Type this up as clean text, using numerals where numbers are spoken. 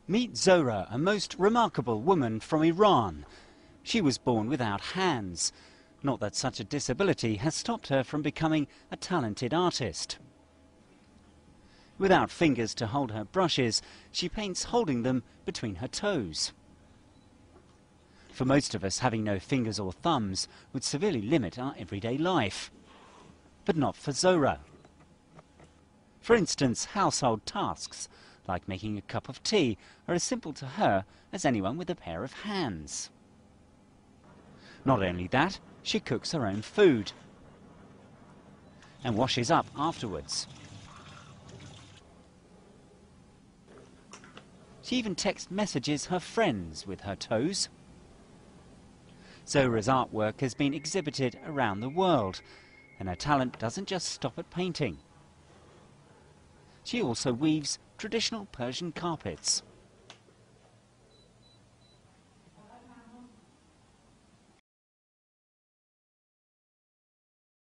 Meet Zora, a most remarkable woman from Iran. She was born without hands. Not that such a disability has stopped her from becoming a talented artist. Without fingers to hold her brushes, she paints holding them between her toes. For most of us, having no fingers or thumbs would severely limit our everyday life. But not for Zora. For instance, household tasks, like making a cup of tea, are as simple to her as anyone with a pair of hands. Not only that, she cooks her own food and washes up afterwards. She even text messages her friends with her toes. Zora's artwork has been exhibited around the world, and her talent doesn't just stop at painting. She also weaves traditional Persian carpets.